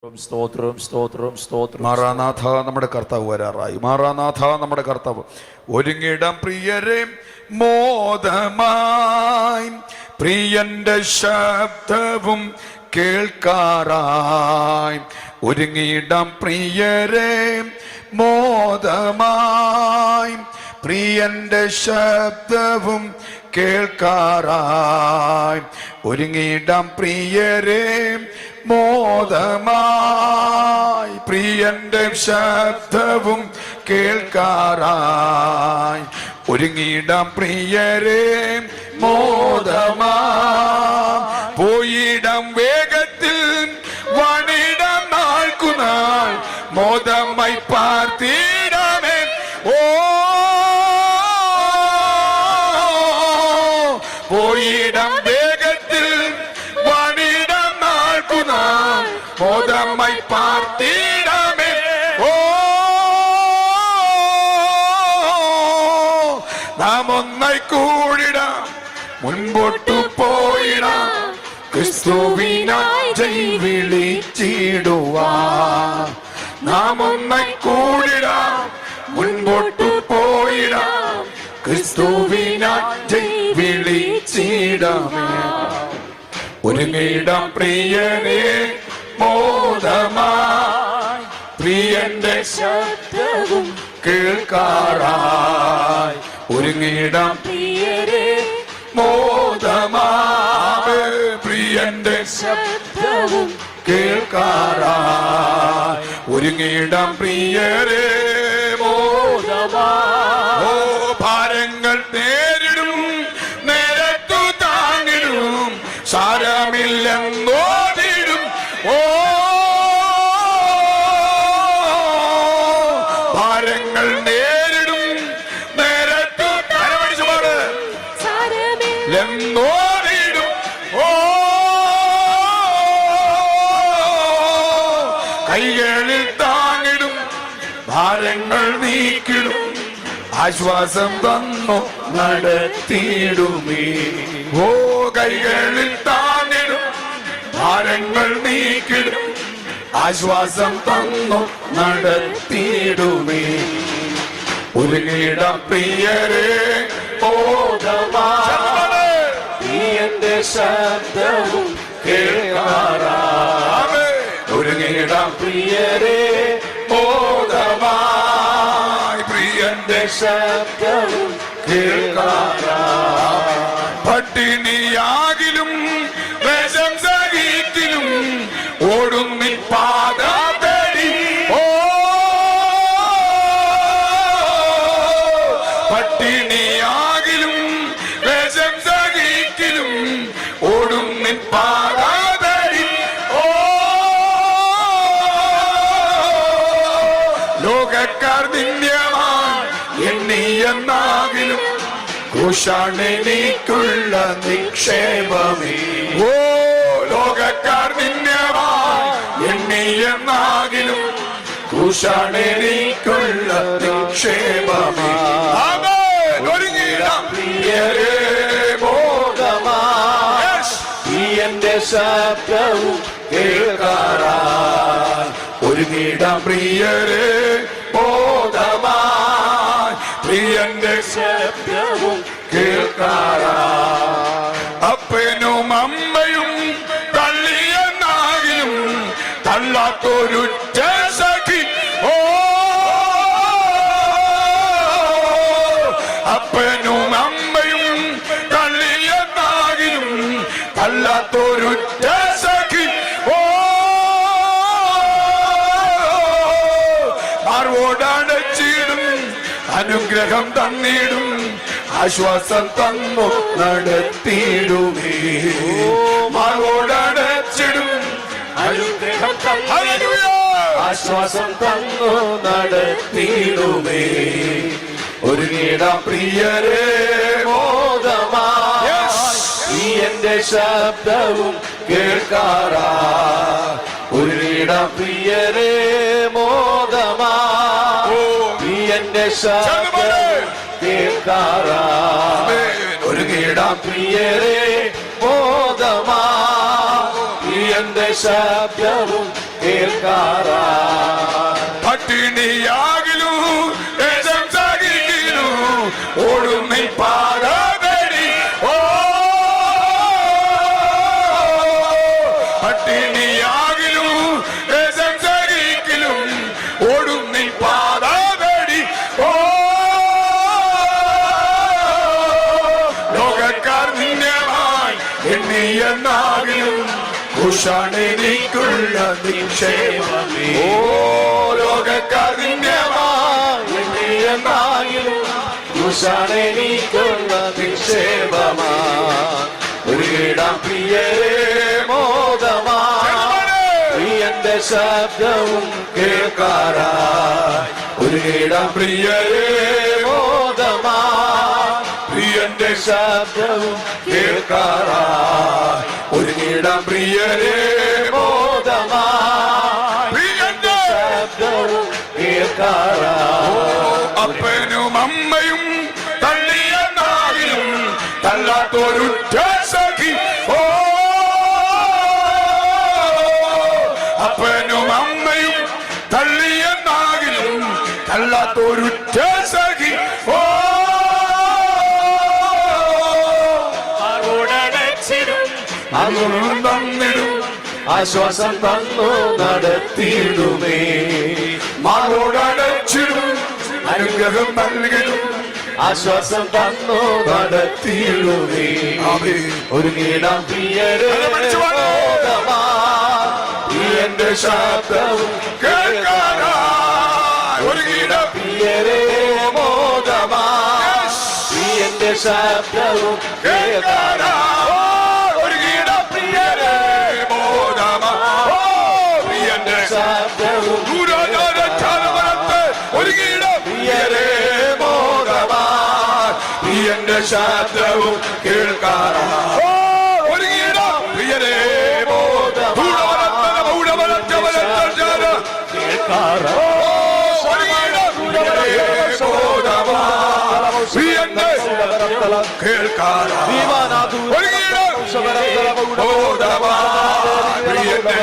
സ്തോത്രം സ്തോത്രം സ്തോത്രം. മാറാനാഥ നമ്മുടെ കർത്താവ് വരാറായി. മാറാനാഥ നമ്മുടെ കർത്താവ്. ഒരുങ്ങിടം പ്രിയരെ മോദമായി, പ്രിയന്റെ ശബ്ദവും കേൾക്കാറായി. ഒരുങ്ങിടം പ്രിയരെ മോദമായി, പ്രിയന്റെ ശബ്ദവും കേൾക്കാറായി. ഒരുങ്ങിടം പ്രിയരെ മോദമായി, പ്രിയന്റെ ശബ്ദവും കേൾക്കാറായി. ഒരുങ്ങിടാം പ്രിയരെ മോദമായി, പോയിടം വേഗത്തിൽ വണിടം നാൾക്കുനാൾ മോദമായി പാർത്തിടമേ. ഓ പോയിടം വേഗത്തിൽ വണിടം നാൾക്കുനാൾ മോദമായി പാർത്തിടമേ. ഓ നാം ഒന്നായി കൂടിടാം, മുൻപോട്ടു പോയിടാം, ക്രിസ്തുവിനായി ജയ് വിളിച്ചിടുവാൻ. നാം ഒന്നായി കൂടിടാം, മുൻപോട്ടു പോയിടാം, ക്രിസ്തുവിനായി ജയ് വിളിച്ചിടാമേ. ഒരുങ്ങിടാം പ്രിയനെ മോദമായി, പ്രിയന്റെ ശബ്ദവും കേൾക്കാറായി. ഒരുങ്ങിടാം പ്രിയരെ മോദമായി, പ്രിയന്റെ ശബ്ദവും കേൾക്കാറായി. ഒരുങ്ങിടാം പ്രിയരെ മോദമായി. ഓ ഭാരങ്ങൾ നേരിടും, നേരത്തു താങ്ങിടും, സാരമില്ലെന്നോതിടും. ഓ ഭാരങ്ങൾ നേരിടും, നേരത്തു സാരമില്ലെന്നോതിടും. ഓ കൈകളിൽ താങ്ങിടും, ഭാരങ്ങൾ നീക്കിടും, ആശ്വാസം തന്നു നടത്തിയിടുമേ. ഓ കൈകളിൽ താങ്ങിടും, ഭാരങ്ങൾ നീക്കിടും, ആശ്വാസം തന്നു നടത്തിയിടുമേ. ഒരുങ്ങിടാം പ്രിയരെ മോദമായി, പ്രിയന്റെ ശബ്ദവും കേൾക്കാറായി. ഒരുങ്ങിടാം പ്രിയരെ മോദമായി, പ്രിയന്റെ ശബ്ദവും കേൾക്കാറായി. പട്ടിണിയാകിലും വേഷം സഹിത്തിലും ഓടും നിൻ പാത തേടി. ഓ പട്ടിണിയാകിലും വേഷം സഹിത്തിലും ഓടും നിൻ പാത തേടി. ഓ ലോകക്കാർ നിന്യമായി എണ്ണിയെന്നാകിലും ക്രൂശാണെനിക്കുള്ള നിക്ഷേപമേ. ഓ ലോകക്കാർ നിന്യമായി എണ്ണിയെന്നാകിലും ക്രൂശാണെനിക്കുള്ള നിക്ഷേപമേ. ഒരുങ്ങിടാം പ്രിയരെ മോദമായി, പ്രിയന്റെ ശബ്ദവും കേൾക്കാറായി. ഒരുങ്ങിടാം പ്രിയരെ മോദമായി, പ്രിയന്റെ ശബ്ദവും കേൾക്കാറായി. അപ്പനും അമ്മയും തള്ളിയെന്നാകിലും തള്ളാത്തൊരുറ്റ സഖി. ഓ അപ്പനും അമ്മയും തള്ളിയെന്നാകിലും തള്ളാത്തൊരുറ്റ സഖി. ഓ മാർവോടടച്ചിടും, അനുഗ്രഹം തന്നിടും, ആശ്വാസം തന്നു നടത്തിയിടുമേ. മാർവോടടച്ചിടും, അനുഗ്രഹം തന്നിടും, ആശ്വാസം തന്നു നടത്തിയിടുമേ. ഒരുങ്ങിടാം പ്രിയരെ മോദമായി, പ്രിയന്റെ ശബ്ദവും കേൾക്കാറായി. ഒരുങ്ങിടാം പ്രിയരെ മോദമായി, പ്രിയന്റെ ശബ്ദവും കേൾക്കാറായി. ഒരുങ്ങിടാം പ്രിയരെ മോദമായി, പ്രിയന്റെ ശബ്ദവും കേൾക്കാറാ. പട്ടിണിയാകിലും ദേശം സഹിക്കിലും ഓടും നീ പാടാതടി. ഓ പട്ടിണിയാകിലും ദേശം സഹിക്കിലും ഓടും നീ പാടാതടി. ഓ ലോകക്കാർ നിന്നെമായി എണ്ണിയെന്നാകിലും കുശാണെനിക്കുള്ള നിക്ഷേപമേ. ഓ ലോകക്കാർ നിന്നെമായി എണ്ണിയെന്നാകിലും കുശാണെനിക്കുള്ള നിക്ഷേപമാ. ഒരു ഇടം പ്രിയരേ മോദമാ. പ്രിയന്റെ ശബ്ദവും കേൾക്കാറായി. ഒരു ഇടം പ്രിയരേ മോദമാ. പ്രിയന്റെ ശബ്ദവും കേൾക്കാറായി. ഒരു ഇടം പ്രിയരേ മോദമാ. പ്രിയന്റെ ശബ്ദവും കേൾക്കാറായി. അപ്പനും അമ്മയും തള്ളിയെന്നാകിലും തള്ളാത്തൊരുറ്റ സഖി. ഓ അപ്പനും അമ്മയും തള്ളിയെന്നാകിലും തള്ളാത്തൊരുറ്റ സഖി. ഓ അതും തന്നിടും ആശ്വാസം തന്നു നടത്തിയിടുമേ. മാറോടടച്ചിടും അനുഗ്രഹം നൽകിടും ആശ്വാസം തന്നു നടത്തിയിടുമേ. ഒരു നീളം പ്രിയരേ മോദമാ. പ്രിയന്റെ ശബ്ദവും കേൾക്കാനായി. ഒരു ഗീതം പ്രിയരേ മോദമാ. പ്രിയന്റെ ശബ്ദവും കേൾക്കാനായി. ഒരു ഗീതം പ്രിയരേ മോദമാ. പ്രിയന്റെ ശബ്ദവും ഒരു ഗീതം പ്രിയരേ മോദമാ. പ്രിയന്റെ ശബ്ദവും കേൾക്കാറാ. ഒരു ഗീതം പ്രിയരേ മോദമാ. കേൾക്കാറാ. കേൾക്കാറാ. ഒരു ഗീതം മോദമാ. പ്രിയന്റെ